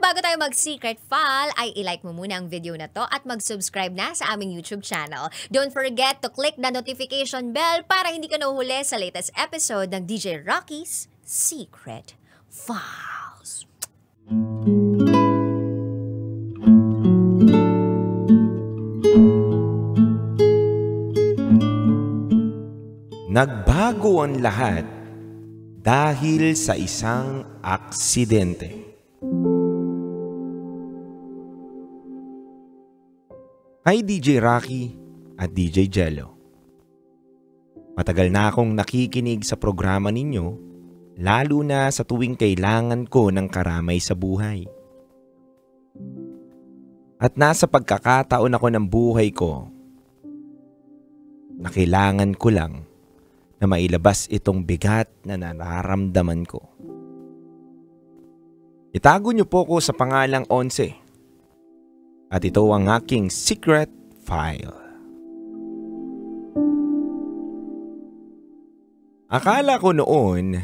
bago tayo mag-secret file, ay ilike mo muna ang video na to at mag-subscribe na sa aming YouTube channel. Don't forget to click the notification bell para hindi ka nahuhuli sa latest episode ng DJ Rocky's Secret Files. Nagbago ang lahat dahil sa isang aksidente. Hi DJ Rocky at DJ Jello. Matagal na akong nakikinig sa programa ninyo, lalo na sa tuwing kailangan ko ng karamay sa buhay. At nasa pagkakataon ako ng buhay ko na kailangan ko lang na mailabas itong bigat na nararamdaman ko. Itago niyo po ko sa pangalang 11 at ito ang aking secret file. Akala ko noon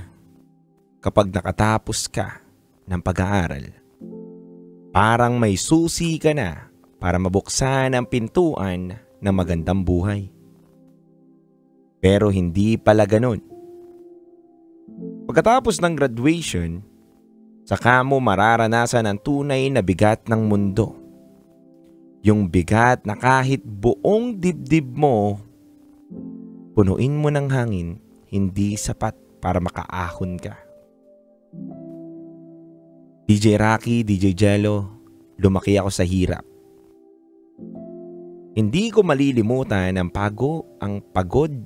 kapag nakatapos ka ng pag-aaral, parang may susi ka na para mabuksan ang pintuan ng magandang buhay. Pero hindi pala ganun. Pagkatapos ng graduation, saka mo mararanasan ang tunay na bigat ng mundo. Yung bigat na kahit buong dibdib mo, punuin mo ng hangin, hindi sapat para makaahon ka. DJ Rocky, DJ Jello, lumaki ako sa hirap. Hindi ko malilimutan ang pagod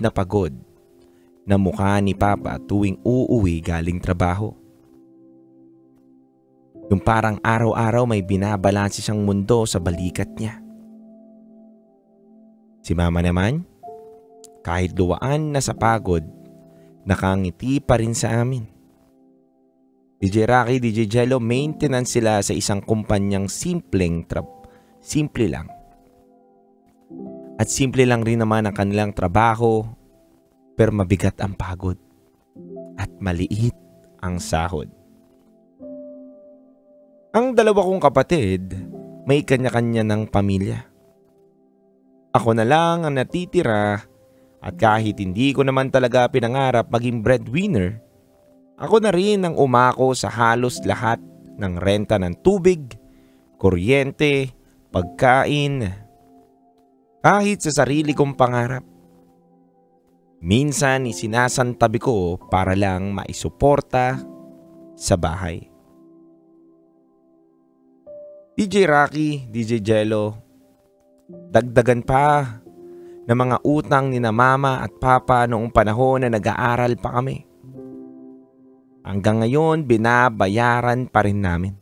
na mukha ni Papa tuwing uuwi galing trabaho. Yung parang araw-araw may binabalanse siyang mundo sa balikat niya. Si Mama naman, kahit luwaan na sa pagod, nakangiti pa rin sa amin. DJ Rocky, DJ Jello, maintenance sila sa isang kumpanyang simple lang. At simple lang rin naman ang kanilang trabaho, pero mabigat ang pagod at maliit ang sahod. Ang dalawa kong kapatid, may kanya-kanya ng pamilya. Ako na lang ang natitira at kahit hindi ko naman talaga pinangarap maging breadwinner, ako na rin ang umako sa halos lahat ng renta ng tubig, kuryente, pagkain, kahit sa sarili kong pangarap. Minsan isinasantabi ko para lang maisuporta sa bahay. DJ Rocky, DJ Jello, dagdagan pa ng mga utang ni na Mama at Papa noong panahon na nag-aaral pa kami. Hanggang ngayon binabayaran pa rin namin.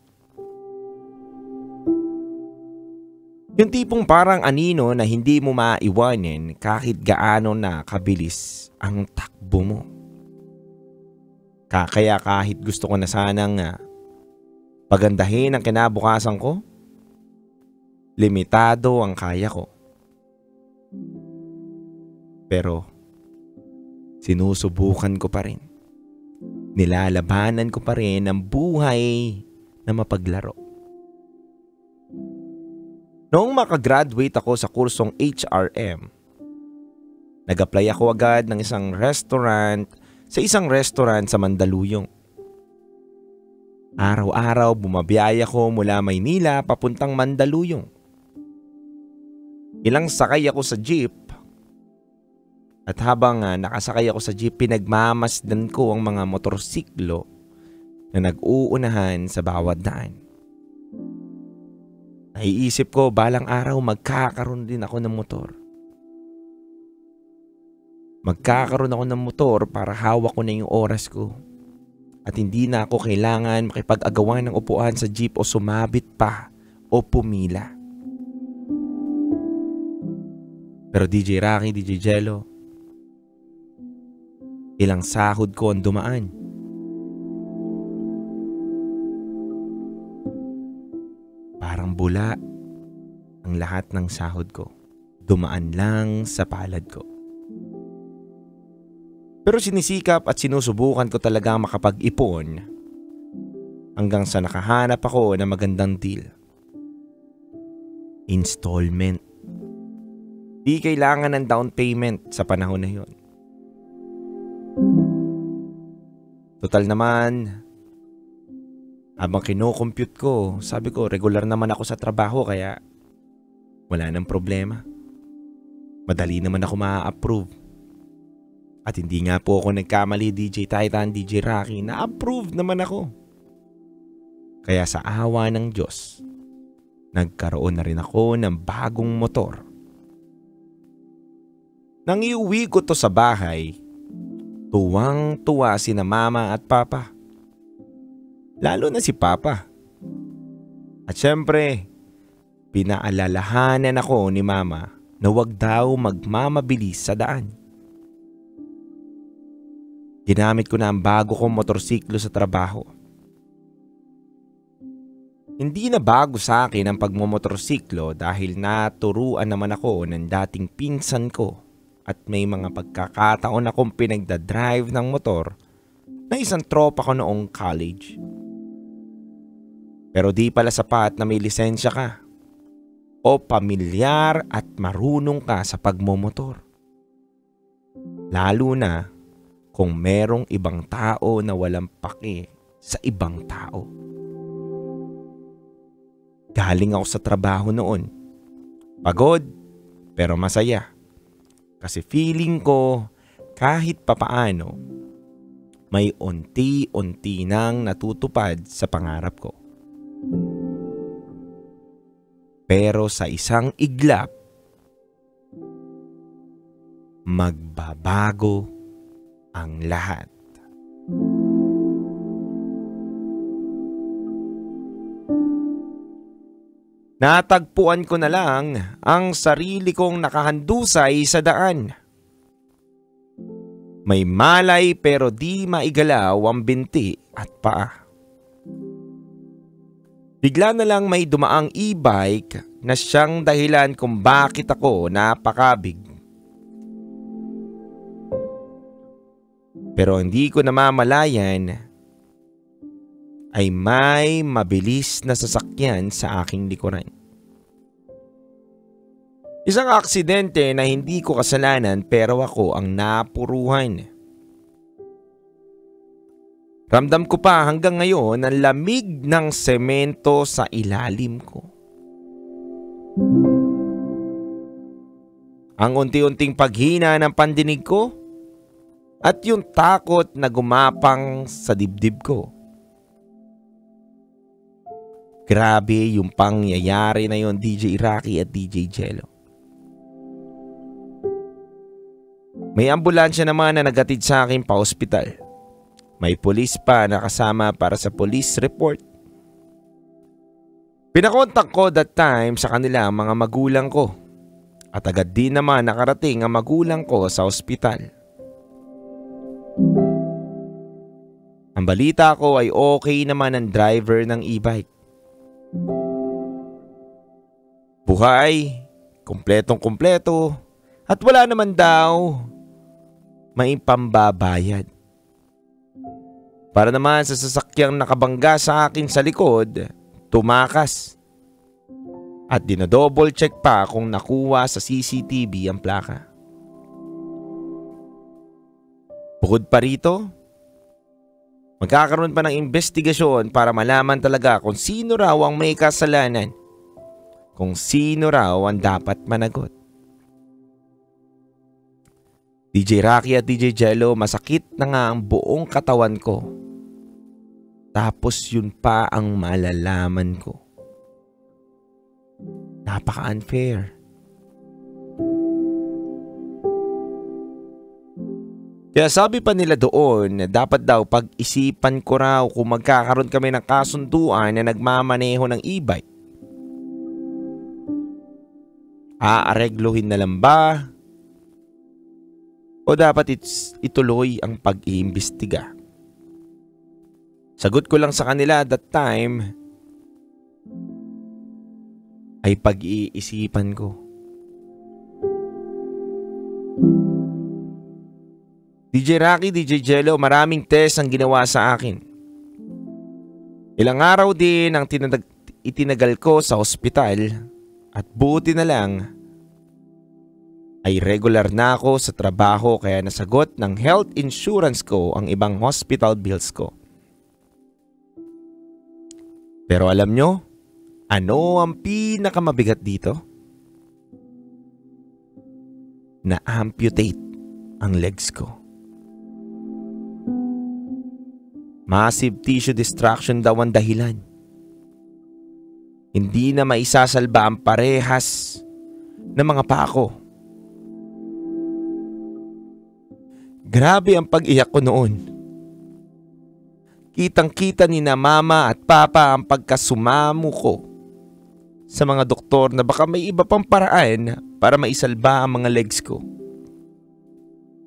Yung tipong parang anino na hindi mo maiwanin kahit gaano na kabilis ang takbo mo. Kaya kahit gusto ko na sanang pagandahin ang kinabukasan ko, limitado ang kaya ko. Pero sinusubukan ko pa rin. Nilalabanan ko pa rin ang buhay na mapaglaro. Noong makagraduate ako sa kursong HRM, nag-apply ako agad ng isang restaurant sa Mandaluyong. Araw-araw bumabiyay ako mula Maynila papuntang Mandaluyong. Ilang sakay ako sa jeep at habang nakasakay ako sa jeep, pinagmamasdan ko ang mga motorsiklo na nag-uunahan sa bawat daan. Naiisip ko balang araw magkakaroon din ako ng motor. Magkakaroon ako ng motor para hawak ko na yung oras ko. At hindi na ako kailangan makipag-agawan ng upuan sa jeep o sumabit pa o pumila. Pero DJ Rocky, DJ Jello, ilang sahod ko ang dumaan. Parang bula ang lahat ng sahod ko. Dumaan lang sa palad ko. Pero sinisikap at sinusubukan ko talaga makapag-ipon hanggang sa nakahanap ako ng magandang deal. Installment. Di kailangan ng down payment sa panahon na yun. Total naman, habang kino-compute ko, sabi ko regular naman ako sa trabaho kaya wala nang problema. Madali naman ako ma-approve. At hindi nga po ako nagkamali, DJ Titan, DJ Rocky, na-approve naman ako. Kaya sa awa ng Diyos, nagkaroon na rin ako ng bagong motor. Nang iuwi ko to sa bahay, tuwang-tuwa sina mama at papa. Lalo na si papa. At syempre, pinaalalahanan ako ni mama na wag daw magmamabilis sa daan. Ginamit ko na ang bago kong motorsiklo sa trabaho. Hindi na bago sa akin ang pagmomotorsiklo dahil naturuan naman ako ng dating pinsan ko at may mga pagkakataon akong pinagdadrive ng motor na isang tropa ko noong college. Pero di pala sapat na may lisensya ka o pamilyar at marunong ka sa pagmomotor. Lalo na kung merong ibang tao na walang pake sa ibang tao. Galing ako sa trabaho noon. Pagod pero masaya. Kasi feeling ko kahit papaano may unti-unti nang natutupad sa pangarap ko. Pero sa isang iglap, magbabago ang lahat. Natagpuan ko na lang ang sarili kong nakahandusay sa daan. May malay pero di maigalaw ang binti at paa. Bigla na lang may dumaang e-bike na siyang dahilan kung bakit ako napakabig. Pero hindi ko namamalayan ay may mabilis na sasakyan sa aking likuran. Isang aksidente na hindi ko kasalanan pero ako ang napuruhan. Ramdam ko pa hanggang ngayon ang lamig ng semento sa ilalim ko. Ang unti-unting paghina ng pandinig ko at yung takot na gumapang sa dibdib ko. Grabe yung pangyayari na yon, DJ Rocky at DJ Jello. May ambulansya naman na nagatid sa akin pa ospital. May pulis pa na kasama para sa police report. Pinakontak ko that time sa kanila ang mga magulang ko. At agad din naman nakarating ang magulang ko sa ospital. Ang balita ko ay okay naman ang driver ng e-bike. Buhay, kumpletong-kumpleto, at wala naman daw may pambabayad. Para naman sa sasakyang nakabangga sa akin sa likod, tumakas. At dinodouble check pa kung nakuha sa CCTV ang plaka. Bukod pa rito, magkakaroon pa ng investigasyon para malaman talaga kung sino raw ang may kasalanan. Kung sino raw ang dapat managot. DJ Rocky at DJ Jello, masakit na nga ang buong katawan ko. Tapos yun pa ang malalaman ko. Napaka-unfair. Kaya sabi pa nila doon na dapat daw pag-isipan ko raw kung magkakaroon kami ng kasunduan na nagmamaneho ng e-bike. Aareglohin na lang ba? O dapat ituloy ang pag-iimbestiga? Sagot ko lang sa kanila that time ay pag-iisipan ko. DJ Rocky, DJ Jello, maraming test ang ginawa sa akin. Ilang araw din ang itinagal ko sa ospital at buti na lang ay regular na ako sa trabaho kaya nasagot ng health insurance ko ang ibang hospital bills ko. Pero alam nyo, ano ang pinakamabigat dito? Na-amputate ang legs ko. Massive tissue destruction daw ang dahilan. Hindi na maisasalba ang parehas ng mga paa ko. Grabe ang pag-iyak ko noon. Kitang-kita ni na mama at papa ang pagkasumamo ko sa mga doktor na baka may iba pang paraan para maisalba ang mga legs ko.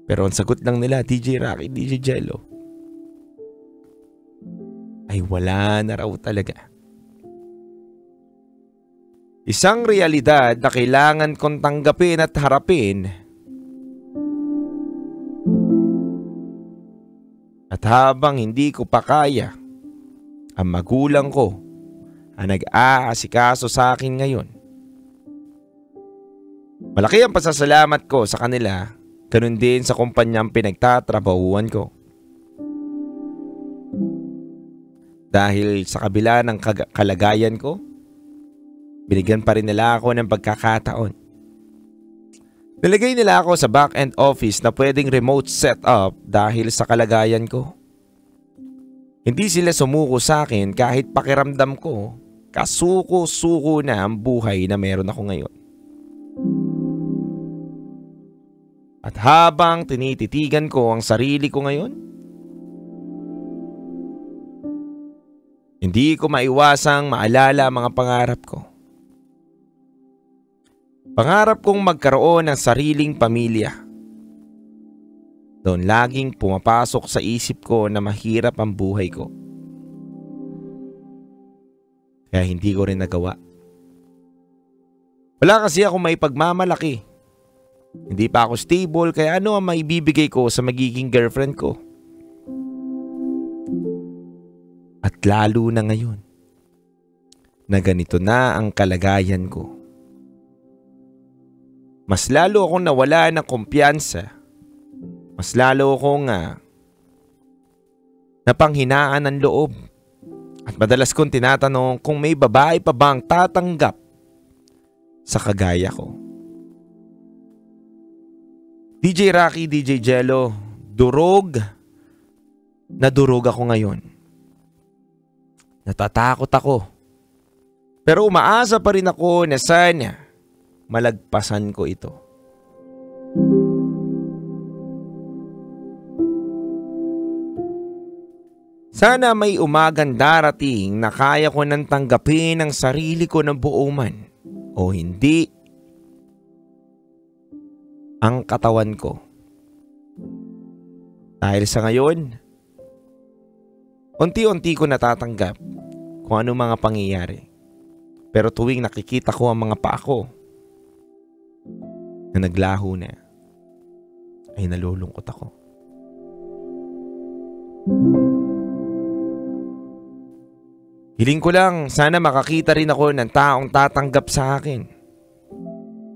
Pero ang sagot lang nila, DJ Rocky, DJ Jello, ay wala na raw talaga. Isang realidad na kailangan kong tanggapin at harapin. At habang hindi ko pa kaya, ang magulang ko ang nag-aasikaso sa akin ngayon. Malaki ang pasasalamat ko sa kanila, ganun din sa kumpanyang pinagtatrabahuan ko. Dahil sa kabila ng kalagayan ko, binigyan pa rin nila ako ng pagkakataon. Nilagay nila ako sa back-end office na pwedeng remote setup dahil sa kalagayan ko. Hindi sila sumuko sa akin kahit pakiramdam ko kasuko-suko na ang buhay na meron ako ngayon. At habang tinititigan ko ang sarili ko ngayon, hindi ko maiwasang maalala ang mga pangarap ko. Pangarap kong magkaroon ng sariling pamilya. Doon laging pumapasok sa isip ko na mahirap ang buhay ko. Kaya hindi ko rin nagawa. Wala kasi ako may pagmamalaki. Hindi pa ako stable kaya ano ang maibibigay ko sa magiging girlfriend ko? At lalo na ngayon na ganito na ang kalagayan ko. Mas lalo akong nawala ng kumpiyansa. Mas lalo akong napanghinaan ng loob. At madalas kong tinatanong kung may babae pa bang tatanggap sa kagaya ko. DJ Rocky, DJ Jello, durog na durog ako ngayon. Natatakot ako. Pero umaasa pa rin ako na sana malagpasan ko ito. Sana may umagang darating na kaya ko nang tanggapin ang sarili ko ng buo man o hindi ang katawan ko. Dahil sa ngayon, unti-unti ko natatanggap kung ano mga pangyayari. Pero tuwing nakikita ko ang mga paa ko na naglaho na, ay nalulungkot ako. Hiling ko lang sana makakita rin ako ng taong tatanggap sa akin.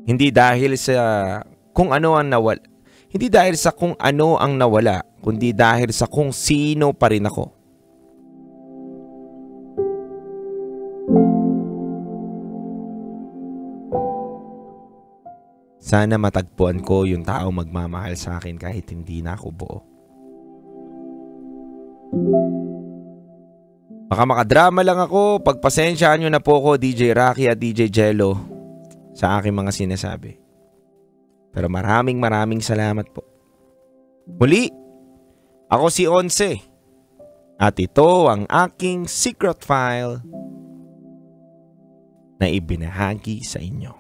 Hindi dahil sa kung ano ang nawala. Hindi dahil sa kung ano ang nawala, kundi dahil sa kung sino pa rin ako. Sana matagpuan ko yung taong magmamahal sa akin kahit hindi na ako buo. Baka makadrama lang ako, pagpasensyaan nyo na po ko DJ Rocky at DJ Jello sa aking mga sinasabi. Pero maraming salamat po. Muli, ako si Onse at ito ang aking secret file na ibinahagi sa inyo.